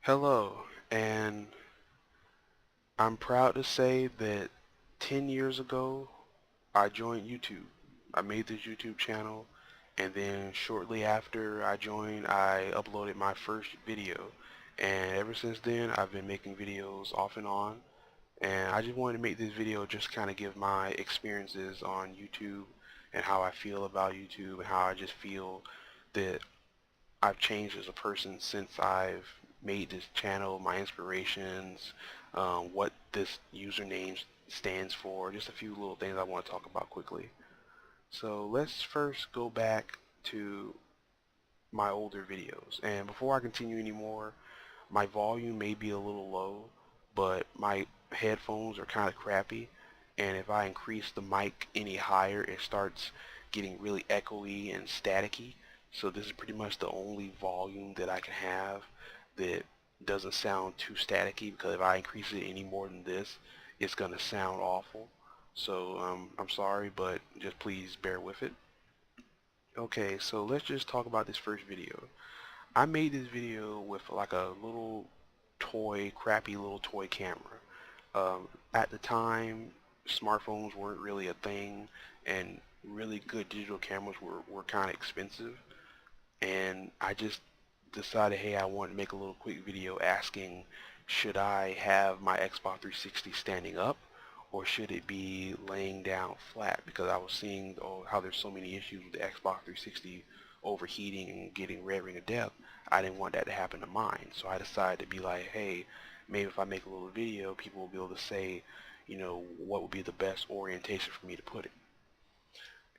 Hello, and I'm proud to say that 10 years ago I joined YouTube. I made this YouTube channel, and then shortly after I joined, I uploaded my first video. And ever since then, I've been making videos off and on. And I just wanted to make this video just kind of give my experiences on YouTube and how I feel about YouTube and how I just feel that I've changed as a person since I've made this channel, my inspirations, what this username stands for, just a few little things I want to talk about quickly. So let's first go back to my older videos. And before I continue anymore, my volume may be a little low, but my headphones are kind of crappy. And if I increase the mic any higher, it starts getting really echoey and staticky. So this is pretty much the only volume that I can have that doesn't sound too staticky, because if I increase it any more than this, it's going to sound awful. So I'm sorry, but just please bear with it. Okay, so let's just talk about this first video. I made this video with like a little toy, crappy little toy camera. At the time, smartphones weren't really a thing, and really good digital cameras were kind of expensive. And I just decided, hey, I want to make a little quick video asking, should I have my Xbox 360 standing up, or should it be laying down flat? Because I was seeing how there's so many issues with the Xbox 360 overheating and getting red ring of death. I didn't want that to happen to mine, so I decided to be like, hey, maybe if I make a little video, people will be able to say, what would be the best orientation for me to put it.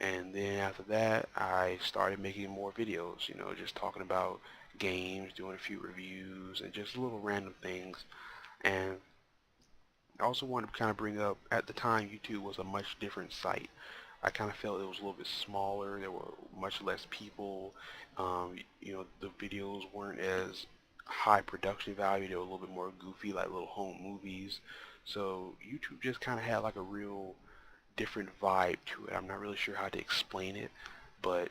And then after that, I started making more videos, just talking about games, doing a few reviews, and just little random things. And I also wanted to kind of bring up, at the time, YouTube was a much different site. I kind of felt it was a little bit smaller. There were much less people. The videos weren't as high production value. They were a little bit more goofy, like little home movies. So YouTube just kind of had like a real different vibe to it. I'm not really sure how to explain it, but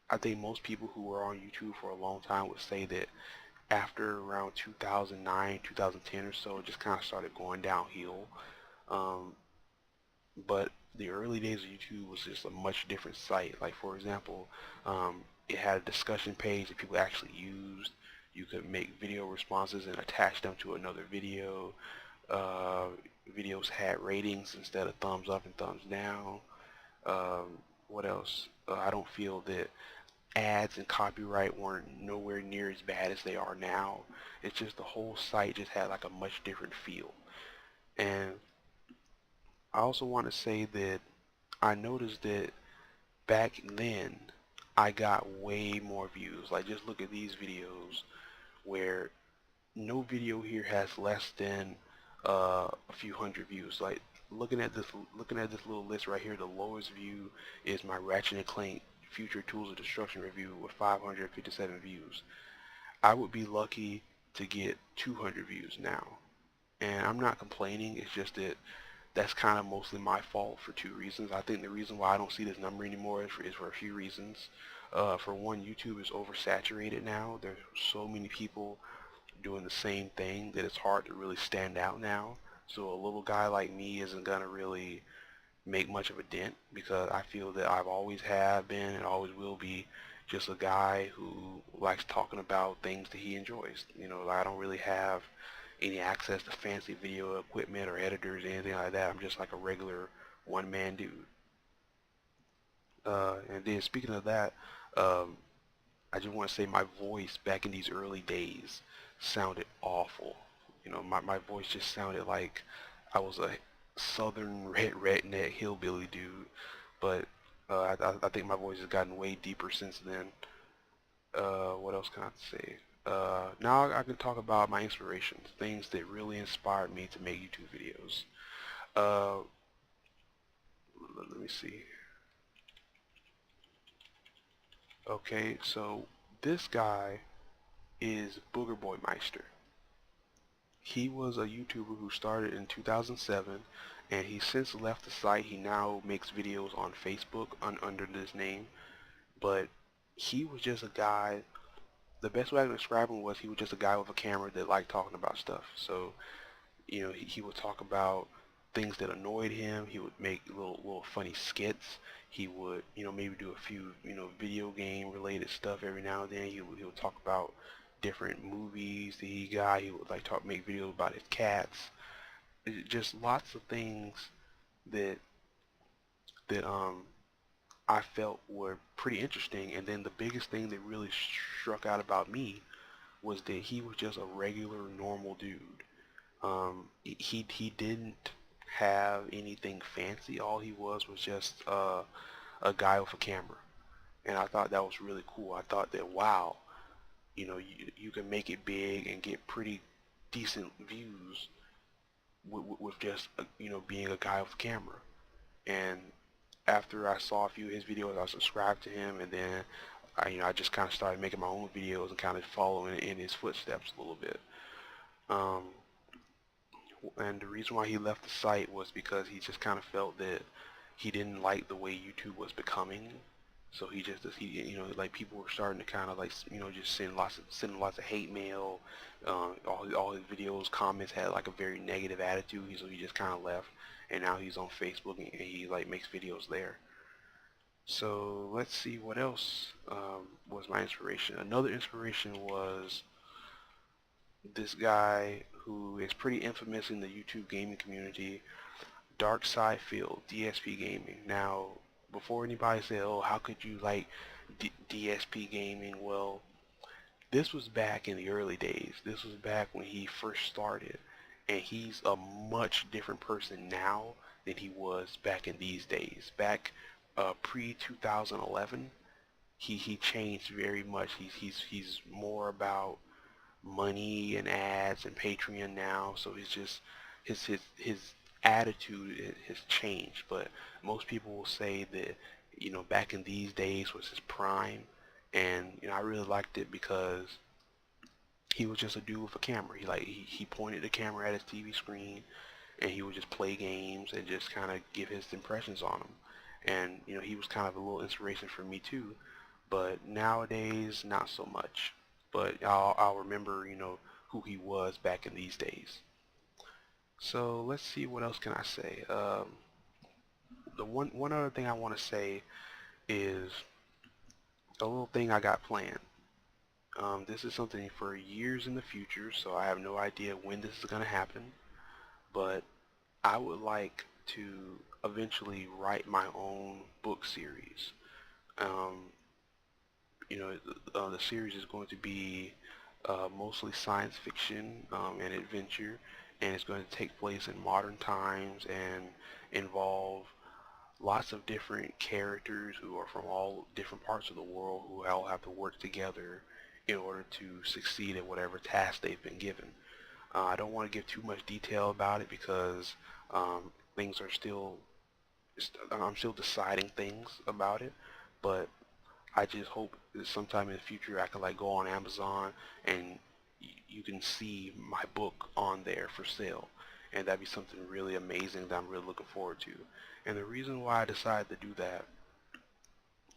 I think most people who were on YouTube for a long time would say that after around 2009, 2010 or so, it just kind of started going downhill. Um, but the early days of YouTube was just a much different site. Like, for example, it had a discussion page that people actually used. You could make video responses and attach them to another video. Uh, Videos had ratings instead of thumbs up and thumbs down. What else? I don't feel that ads and copyright weren't nowhere near as bad as they are now. It's just the whole site just had like a much different feel. And I also want to say that I noticed that back then I got way more views. Like, just look at these videos where no video here has less than a few hundred views. Like, looking at this little list right here, the lowest view is my Ratchet and Clank Future Tools of Destruction review with 557 views. I would be lucky to get 200 views now. And I'm not complaining, it's just that that's kind of mostly my fault for two reasons. I think the reason why I don't see this number anymore is for a few reasons. For one, YouTube is oversaturated now. There's so many people doing the same thing that it's hard to really stand out now. So a little guy like me isn't going to really make much of a dent, because I feel that I've always have been and always will be just a guy who likes talking about things that he enjoys. I don't really have any access to fancy video equipment or editors or anything like that. I'm just like a regular one-man dude. And then speaking of that, um, I just want to say my voice back in these early days sounded awful. My voice just sounded like I was a southern redneck hillbilly dude. But I think my voice has gotten way deeper since then. What else can I say? Now I can talk about my inspirations, things that really inspired me to make YouTube videos. Uh, Let me see. Okay, so this guy is Booger Boy Meister. He was a YouTuber who started in 2007, and he's since left the site. He now makes videos on Facebook under this name, but he was just a guy the best way I could describe him was he was just a guy with a camera that liked talking about stuff. So, he would talk about things that annoyed him. He would make little funny skits. He would, maybe do a few, video game related stuff every now and then. He would talk about different movies that he got. He would like make videos about his cats. Just lots of things that that I felt were pretty interesting. And then the biggest thing that really struck out about me was that he was just a regular, normal dude. He didn't have anything fancy. All he was just a guy with a camera, and I thought that was really cool. I thought that wow, you can make it big and get pretty decent views with just being a guy with a camera. And after I saw a few of his videos, I subscribed to him, and then I just kind of started making my own videos and kind of following in his footsteps a little bit. Um, and the reason why he left the site was because he just kind of felt that he didn't like the way YouTube was becoming. So like people were starting to kind of like, just sending lots of hate mail. All his videos, comments had like a very negative attitude. So he just kind of left, and now he's on Facebook and he like makes videos there. So let's see what else was my inspiration. Another inspiration was this guy who is pretty infamous in the YouTube gaming community, Dark Side Field, DSP Gaming. Now, before anybody said, oh, how could you like DSP Gaming? Well, this was back in the early days. This was back when he first started. And he's a much different person now than he was back in these days. Back pre-2011, he changed very much. He's more about money and ads and Patreon now, so he's just his attitude has changed. But most people will say that back in these days was his prime, and I really liked it because he was just a dude with a camera. He pointed the camera at his TV screen, and he would just play games and just kind of give his impressions on them. And he was kind of a little inspiration for me too. But nowadays, not so much. But I'll remember, who he was back in these days. So let's see, what else can I say? The one other thing I want to say is a little thing I got planned. This is something for years in the future, so I have no idea when this is going to happen. But I would like to eventually write my own book series. Um, the series is going to be mostly science fiction and adventure, and it's going to take place in modern times and involve lots of different characters who are from all different parts of the world who all have to work together in order to succeed at whatever task they've been given. I don't want to give too much detail about it because things are I'm still deciding things about it, but I just hope that sometime in the future I can like go on Amazon and you can see my book on there for sale, and that'd be something really amazing that I'm really looking forward to. And the reason why I decided to do that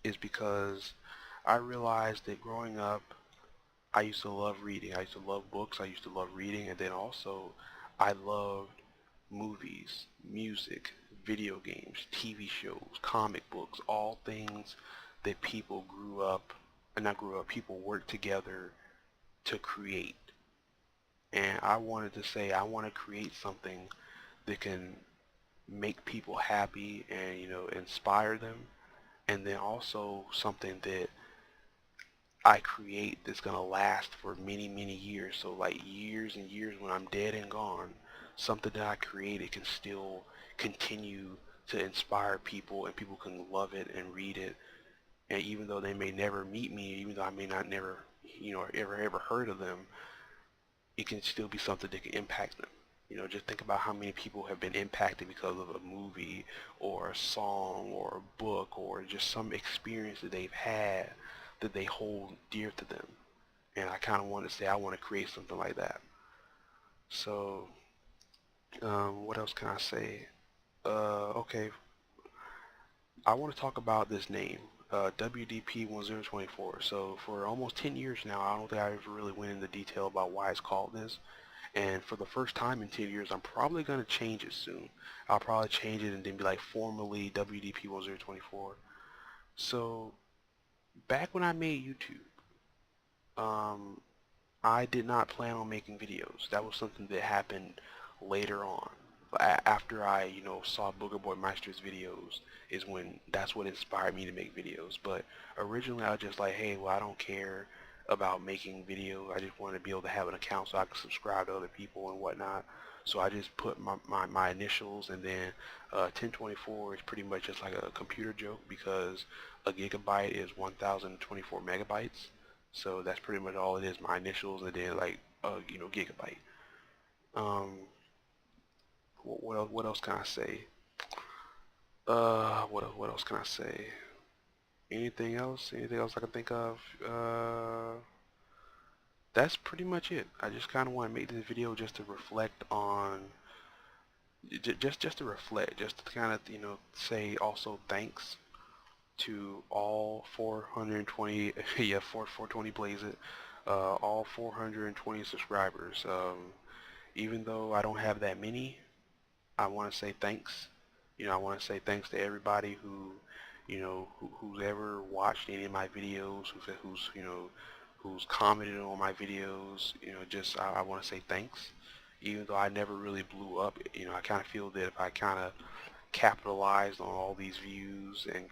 is because I realized that growing up I used to love reading. I used to love books. I used to love reading, and then also I loved movies, music, video games, TV shows, comic books, all things that people grew up, and not grew up, people worked together to create. And I wanted to say I want to create something that can make people happy and, inspire them, and then also something that I create that's going to last for many, many years. So like years and years when I'm dead and gone, something that I created can still continue to inspire people, and people can love it and read it. And even though they may never meet me, even though I may not never, ever heard of them, it can still be something that can impact them. Just think about how many people have been impacted because of a movie or a song or a book or just some experience that they've had that they hold dear to them. And I kind of want to say I want to create something like that. So, what else can I say? Okay, I want to talk about this name. WDP1024. So for almost 10 years now, I don't think I ever really went into detail about why it's called this. And for the first time in 10 years, I'm probably going to change it soon. I'll probably change it and then be like formally WDP1024. So back when I made YouTube, um, I did not plan on making videos. That was something that happened later on. After I, saw Booger Boy Meister's videos is when that's what inspired me to make videos. But originally I was just like, hey, well, I don't care about making videos. I just want to be able to have an account so I can subscribe to other people and whatnot. So I just put my initials, and then 1024 is pretty much just like a computer joke because a gigabyte is 1024 megabytes. So that's pretty much all it is, my initials and then like gigabyte. Um, what else can I say? What else can I say? Anything else? Anything else I can think of? That's pretty much it. I just kind of want to make this video just to reflect on, just to reflect, just to kind of say also thanks to all 420 yeah 420 blaze it all 420 subscribers. Even though I don't have that many, I want to say thanks. I want to say thanks to everybody who, who's ever watched any of my videos, who's commented on my videos. Just I want to say thanks. Even though I never really blew up, I kind of feel that if I kind of capitalized on all these views and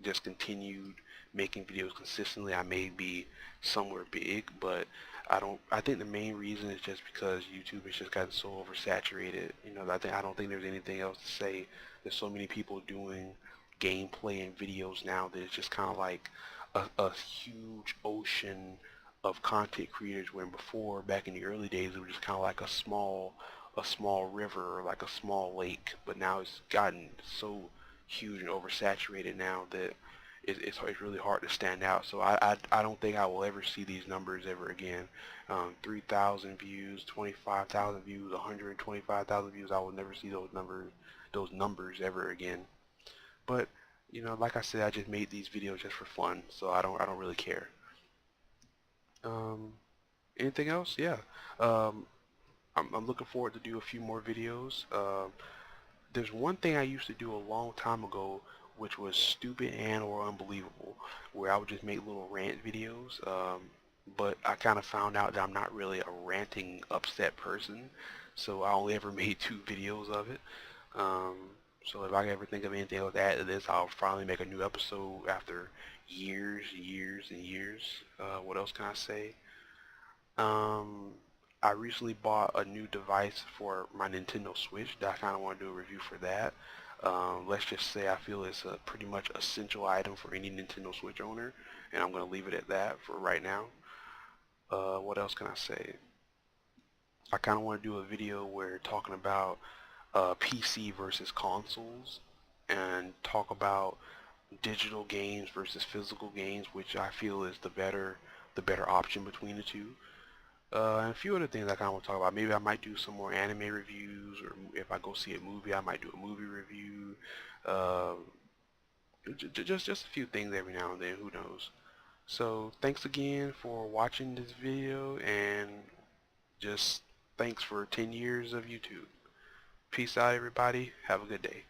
just continued making videos consistently, I may be somewhere big. But I think the main reason is just because YouTube has just gotten so oversaturated. I don't think there's anything else to say. There's so many people doing gameplay and videos now that it's just kind of like a huge ocean of content creators, when before, back in the early days, it was just kind of like a small river or like a small lake. But now it's gotten so huge and oversaturated now that it's really hard to stand out. So I don't think I will ever see these numbers ever again. 3,000 views, 25,000 views, 125,000 views. I will never see those numbers ever again. But like I said, I just made these videos just for fun, so I don't really care. Um, Anything else? Yeah. Um, I'm looking forward to do a few more videos. There's one thing I used to do a long time ago, which was stupid and or unbelievable, where I would just make little rant videos. But I kind of found out that I'm not really a ranting, upset person, so I only ever made 2 videos of it. Um, so if I ever think of anything else to add to this, I'll finally make a new episode after years, years, and years. What else can I say? Um, I recently bought a new device for my Nintendo Switch that I kind of want to do a review for that. Let's just say I feel it's a pretty much essential item for any Nintendo Switch owner, and I'm going to leave it at that for right now. What else can I say? I kind of want to do a video where talking about PC versus consoles, and talk about digital games versus physical games, which I feel is the better option between the two. And a few other things I kind of want to talk about. Maybe I might do some more anime reviews, or if I go see a movie, I might do a movie review. Uh, just a few things every now and then. Who knows? So thanks again for watching this video, and just thanks for 10 years of YouTube. Peace out, everybody. Have a good day.